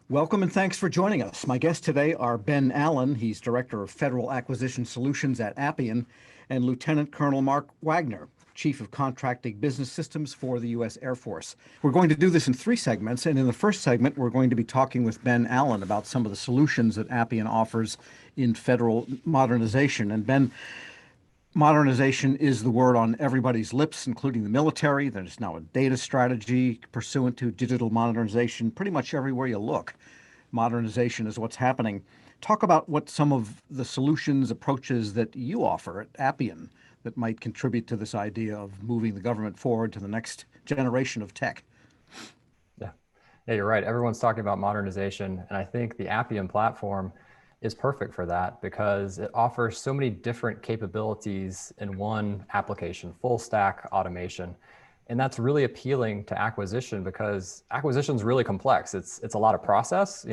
Welcome and thanks for joining us. My guests today are Ben Allen. He's Director of Federal Acquisition Solutions at Appian, and Lieutenant Colonel Mark Wagner, Chief of Contracting Business Systems for the U.S. Air Force. We're going to do this in three segments, and in the first segment, we're going to be talking with Ben Allen about some of the solutions that Appian offers in federal modernization. And Ben, modernization is the word on everybody's lips, including the military. There's now a data strategy pursuant to digital modernization pretty much everywhere you look. Modernization is what's happening. Talk about what some of the solutions, approaches that you offer at Appian that might contribute to this idea of moving the government forward to the next generation of tech. Yeah, yeah, you're right. Everyone's talking about modernization, and I think the Appian platform is perfect for that because it offers so many different capabilities in one application, full stack automation. And that's really appealing to acquisition because acquisition is really complex. It's a lot of process,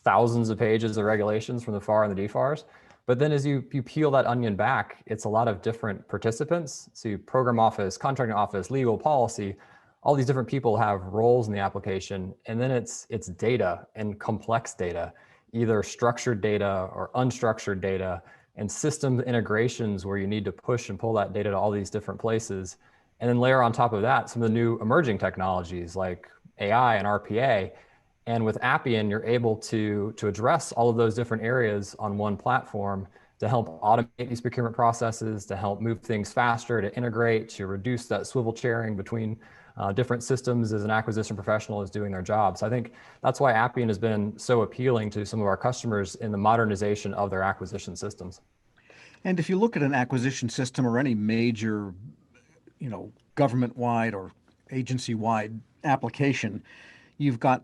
thousands of pages of regulations from the FAR and the DFARS. But then as you peel that onion back, it's a lot of different participants. So program office, contracting office, legal, policy, all these different people have roles in the application. And then it's data and complex data, either structured data or unstructured data, and system integrations where you need to push and pull that data to all these different places. And then layer on top of that some of the new emerging technologies like AI and RPA. And with Appian, you're able to address all of those different areas on one platform to help automate these procurement processes, to help move things faster, to integrate, to reduce that swivel chairing between different systems as an acquisition professional is doing their job. So I think that's why Appian has been so appealing to some of our customers in the modernization of their acquisition systems. And if you look at an acquisition system or any major, government-wide or agency-wide application, you've got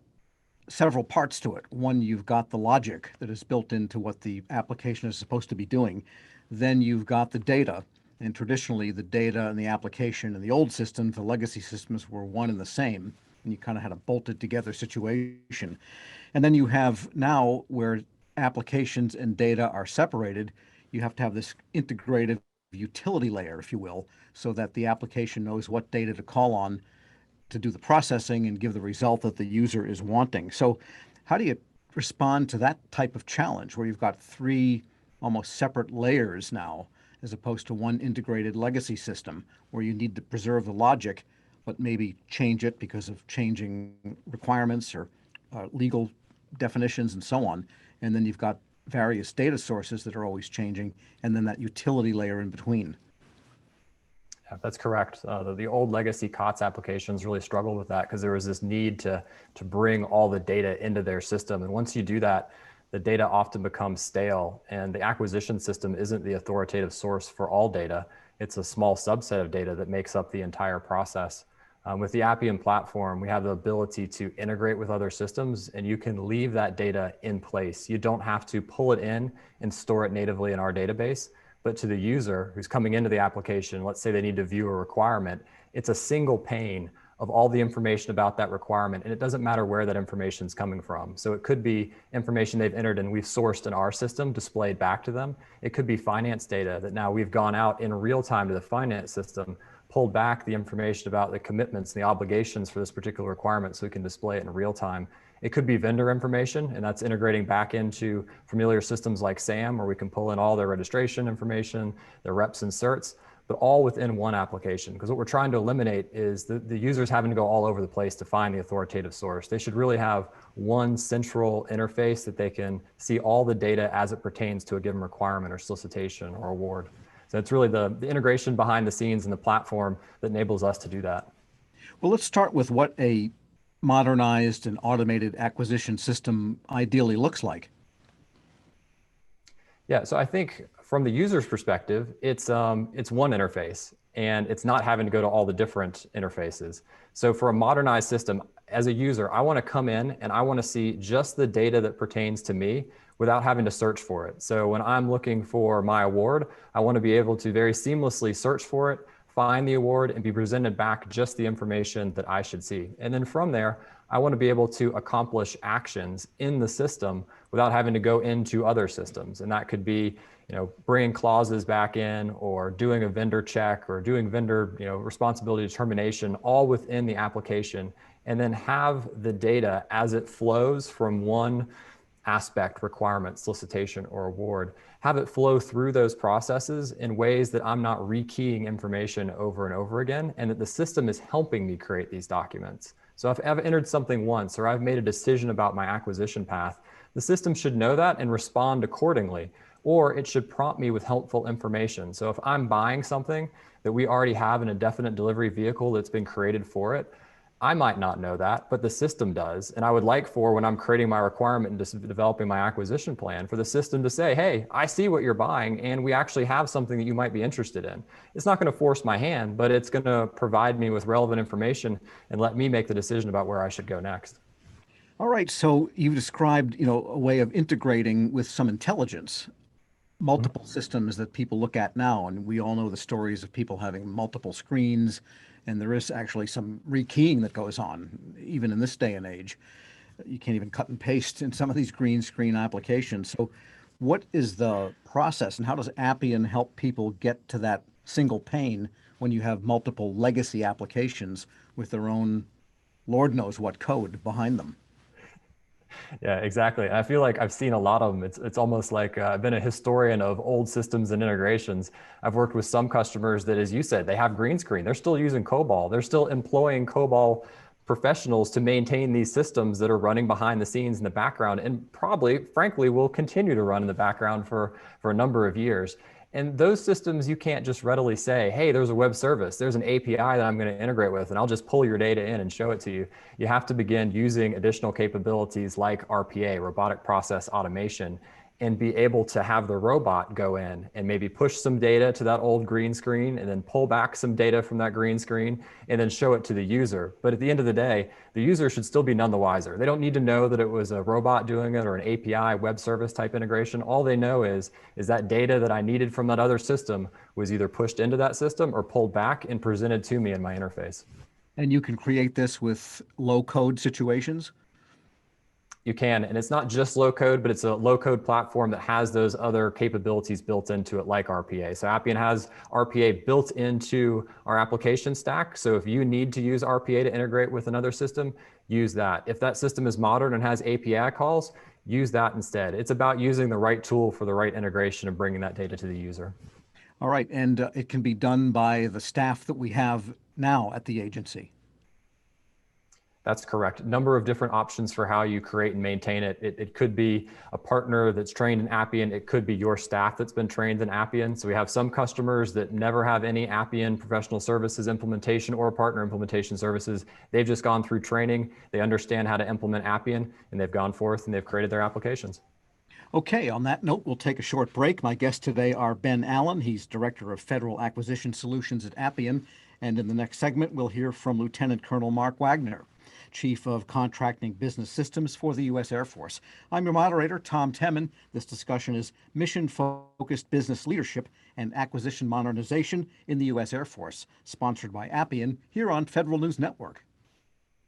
several parts to it. One, you've got the logic that is built into what the application is supposed to be doing. Then you've got the data. And traditionally, the data and the application in the old systems, the legacy systems, were one and the same. And you kind of had a bolted together situation. And then you have now where applications and data are separated, you have to have this integrated utility layer, if you will, so that the application knows what data to call on to do the processing and give the result that the user is wanting. So how do you respond to that type of challenge where you've got three almost separate layers now, as opposed to one integrated legacy system where you need to preserve the logic, but maybe change it because of changing requirements or legal definitions and so on. And then you've got various data sources that are always changing, and then that utility layer in between. Yeah, that's correct. The old legacy COTS applications really struggled with that because there was this need to bring all the data into their system. And once you do that, the data often becomes stale, and the acquisition system isn't the authoritative source for all data. It's a small subset of data that makes up the entire process. With the Appian platform, we have the ability to integrate with other systems, and you can leave that data in place. You don't have to pull it in and store it natively in our database, but to the user who's coming into the application, let's say they need to view a requirement, it's a single pane of all the information about that requirement, and it doesn't matter where that information is coming from. So it could be information they've entered and we've sourced in our system, displayed back to them. It could be finance data that now we've gone out in real time to the finance system, pulled back the information about the commitments and the obligations for this particular requirement so we can display it in real time. It could be vendor information, and that's integrating back into familiar systems like SAM, where we can pull in all their registration information, their reps and certs, but all within one application. Because what we're trying to eliminate is the users having to go all over the place to find the authoritative source. They should really have one central interface that they can see all the data as it pertains to a given requirement or solicitation or award. So it's really the integration behind the scenes and the platform that enables us to do that. Well, let's start with what a modernized and automated acquisition system ideally looks like. Yeah, so I think from the user's perspective, it's one interface, and it's not having to go to all the different interfaces. So for a modernized system, as a user, I want to come in and I want to see just the data that pertains to me without having to search for it. So when I'm looking for my award, I want to be able to very seamlessly search for it, find the award, and be presented back just the information that I should see. And then from there, I want to be able to accomplish actions in the system without having to go into other systems. And that could be, bringing clauses back in, or doing a vendor check, or doing vendor, responsibility determination, all within the application and then have the data as it flows from one aspect, requirement, solicitation, or award, have it flow through those processes in ways that I'm not rekeying information over and over again, and that the system is helping me create these documents. So if I've entered something once, or I've made a decision about my acquisition path, the system should know that and respond accordingly, or it should prompt me with helpful information. So if I'm buying something that we already have in a definite delivery vehicle that's been created for it, I might not know that, but the system does. And I would like for when I'm creating my requirement and developing my acquisition plan for the system to say, hey, I see what you're buying and we actually have something that you might be interested in. It's not going to force my hand, but it's going to provide me with relevant information and let me make the decision about where I should go next. All right, so you've described, a way of integrating with some intelligence multiple systems that people look at now, and we all know the stories of people having multiple screens, and there is actually some rekeying that goes on, even in this day and age. You can't even cut and paste in some of these green screen applications. So, what is the process, and how does Appian help people get to that single pane when you have multiple legacy applications with their own Lord knows what code behind them? Yeah, exactly. I feel like I've seen a lot of them. It's almost like I've been a historian of old systems and integrations. I've worked with some customers that, as you said, they have green screen. They're still using COBOL. They're still employing COBOL professionals to maintain these systems that are running behind the scenes in the background and probably, frankly, will continue to run in the background for a number of years. And those systems, you can't just readily say, hey, there's a web service, there's an API that I'm going to integrate with, and I'll just pull your data in and show it to you. You have to begin using additional capabilities like RPA, robotic process automation, and be able to have the robot go in and maybe push some data to that old green screen and then pull back some data from that green screen and then show it to the user. But at the end of the day, the user should still be none the wiser. They don't need to know that it was a robot doing it or an API web service type integration. All they know is that data that I needed from that other system was either pushed into that system or pulled back and presented to me in my interface. And you can create this with low code situations. You can, and it's not just low code, but it's a low code platform that has those other capabilities built into it, like RPA. So Appian has RPA built into our application stack. So if you need to use RPA to integrate with another system, use that. If that system is modern and has API calls, use that instead. It's about using the right tool for the right integration and bringing that data to the user. All right, and it can be done by the staff that we have now at the agency. That's correct. Number of different options for how you create and maintain it. It could be a partner that's trained in Appian. It could be your staff that's been trained in Appian. So we have some customers that never have any Appian professional services implementation or partner implementation services. They've just gone through training. They understand how to implement Appian, and they've gone forth and they've created their applications. Okay, on that note, we'll take a short break. My guests today are Ben Allen. He's Director of Federal Acquisition Solutions at Appian. And in the next segment, we'll hear from Lieutenant Colonel Mark Wagner, Chief of Contracting Business Systems for the U.S. Air Force. I'm your moderator, Tom Temin. This discussion is Mission-Focused Business Leadership and Acquisition Modernization in the U.S. Air Force, sponsored by Appian here on Federal News Network.